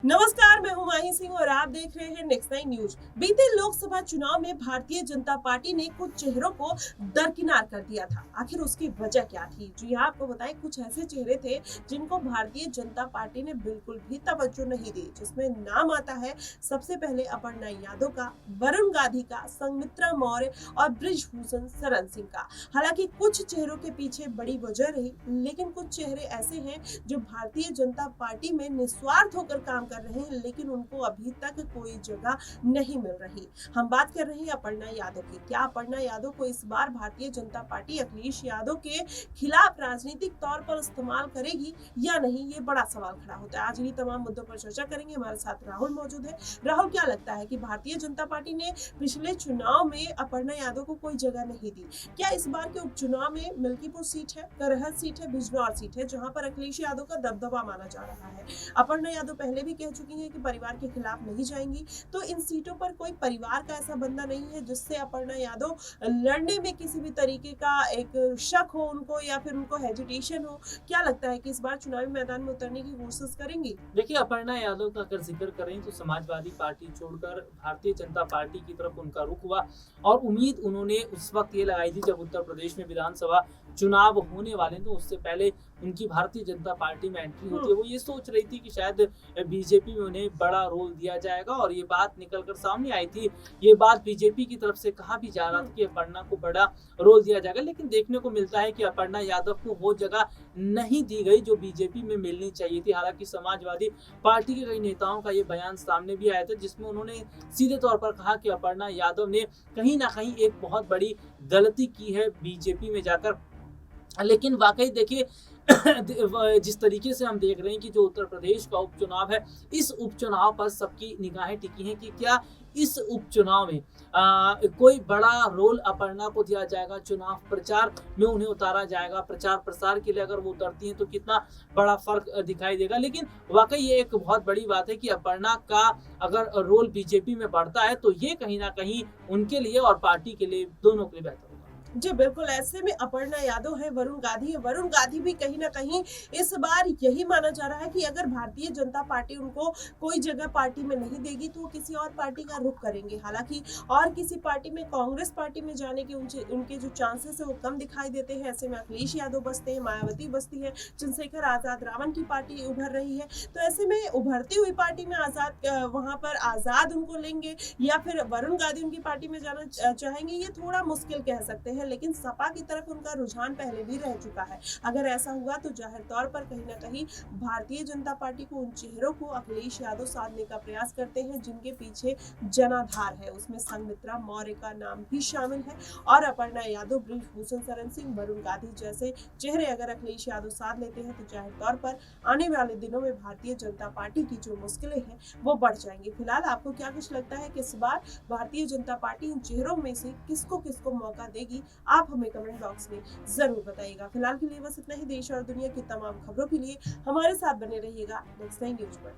नमस्कार, मैं हूं माही सिंह और आप देख रहे हैं नेक्स्ट नाइन न्यूज। बीते लोकसभा चुनाव में भारतीय जनता पार्टी ने कुछ चेहरों को दरकिनार कर दिया था। आखिर उसकी वजह क्या थी? जी हाँ, आपको बताएं, कुछ ऐसे चेहरे थे जिनको भारतीय जनता पार्टी ने बिल्कुल भी तवज्जो नहीं दी, जिसमें नाम आता है सबसे पहले अपर्णा यादव का, वरुण गांधी का, संघमित्रा मौर्य और ब्रिजभूषण शरण सिंह का। हालांकि कुछ चेहरों के पीछे बड़ी वजह रही, लेकिन कुछ चेहरे ऐसे हैं जो भारतीय जनता पार्टी में निस्वार्थ होकर काम कर रहे हैं, लेकिन उनको अभी तक कोई जगह नहीं मिल रही। हम बात कर रहे हैं अपर्णा यादव की। क्या अपर्णा यादव को इस बार भारतीय जनता पार्टी अखिलेश यादव के खिलाफ राजनीतिक तौर पर इस्तेमाल करेगी या नहीं, ये बड़ा सवाल खड़ा होता है। आज इन्हीं तमाम मुद्दों पर चर्चा करेंगे। हमारे साथ राहुल मौजूद है। राहुल, क्या लगता है कि भारतीय जनता पार्टी ने पिछले चुनाव में अपर्णा यादव को कोई जगह नहीं दी? क्या इस बार के उपचुनाव में मिल्कीपुर सीट है, करहल सीट है, बिजनौर सीट है, जहां पर अखिलेश यादव का दबदबा माना जा रहा है? अपर्णा यादव पहले भी कह चुकी हैं कि परिवार के खिलाफ नहीं जाएंगी, तो इन सीटों पर कोई परिवार का ऐसा बंदा नहीं है जिससे अपर्णा यादव लड़ने में किसी भी तरीके का एक शक हो उनको, या फिर उनको हेजिटेशन हो? क्या लगता है कि इस बार चुनावी मैदान में उतरने की कोशिश करेंगी? देखिए, अपर्णा यादव का अगर जिक्र करें तो समाजवादी पार्टी छोड़कर भारतीय जनता पार्टी की तरफ उनका रुख हुआ और उम्मीद उन्होंने उस वक्त ये लगाई थी जब उत्तर प्रदेश में विधानसभा चुनाव होने वाले, तो उससे पहले उनकी भारतीय जनता पार्टी में एंट्री होती है। वो ये सोच रही थी कि शायद बीजेपी में उन्हें बड़ा रोल दिया जाएगा और ये बात निकलकर सामने आई थी। ये बात बीजेपी की तरफ से कहा भी जा रहा था कि अपर्णा को बड़ा रोल दिया जाएगा, लेकिन देखने को मिलता है कि अपर्णा यादव को वो जगह नहीं दी गई जो बीजेपी में मिलनी चाहिए थी। हालांकि समाजवादी पार्टी के कई नेताओं का ये बयान सामने भी आया था, जिसमें उन्होंने सीधे तौर पर कहा कि अपर्णा यादव ने कहीं ना कहीं एक बहुत बड़ी गलती की है बीजेपी में जाकर। लेकिन वाकई देखिए, जिस तरीके से हम देख रहे हैं कि जो उत्तर प्रदेश का उपचुनाव है, इस उपचुनाव पर सबकी निगाहें टिकी हैं कि क्या इस उपचुनाव में कोई बड़ा रोल अपर्णा को दिया जाएगा, चुनाव प्रचार में उन्हें उतारा जाएगा, प्रचार प्रसार के लिए अगर वो उतरती हैं तो कितना बड़ा फर्क दिखाई देगा। लेकिन वाकई ये एक बहुत बड़ी बात है कि अपर्णा का अगर रोल बीजेपी में बढ़ता है तो ये कहीं ना कहीं उनके लिए और पार्टी के लिए, दोनों के लिए बेहतर होगा। जी बिल्कुल, ऐसे में अपर्णा यादव है, वरुण गांधी है। वरुण गांधी भी कहीं ना कहीं इस बार यही माना जा रहा है कि अगर भारतीय जनता पार्टी उनको कोई जगह पार्टी में नहीं देगी तो वो किसी और पार्टी का रुख करेंगे। हालांकि और किसी पार्टी में, कांग्रेस पार्टी में जाने के उनके जो चांसेस है वो कम दिखाई देते हैं। ऐसे में अखिलेश यादव बसते हैं, मायावती बसती है, चंद्रशेखर आजाद रावण की पार्टी उभर रही है। तो ऐसे में उभरती हुई पार्टी में आजाद, वहां पर आजाद उनको लेंगे या फिर वरुण गांधी उनकी पार्टी में जाना चाहेंगे, ये थोड़ा मुश्किल कह सकते हैं। लेकिन सपा की तरफ उनका रुझान पहले भी रह चुका है। अगर ऐसा हुआ तो जाहिर तौर पर कहीं ना कहीं भारतीय जनता पार्टी को, उन चेहरों को अखिलेश यादव साधने का प्रयास करते हैं जिनके पीछे जनाधार है। उसमें संघमित्रा मौर्य का नाम भी शामिल है और अपर्णा यादव, ब्रिजभूषण शरण सिंह, वरुण गांधी जैसे चेहरे अगर अखिलेश यादव साध लेते हैं तो जाहिर तौर पर आने वाले दिनों में भारतीय जनता पार्टी की जो मुश्किलें हैं वो बढ़ जाएंगी। फिलहाल आपको क्या कुछ लगता है कि इस बार भारतीय जनता पार्टी इन चेहरों में से किसको किसको मौका देगी? आप हमें कमेंट बॉक्स में जरूर बताइएगा। फिलहाल के लिए बस इतना ही। देश और दुनिया की तमाम खबरों के लिए हमारे साथ बने रहिएगा नेक्स्ट नाइन न्यूज पर।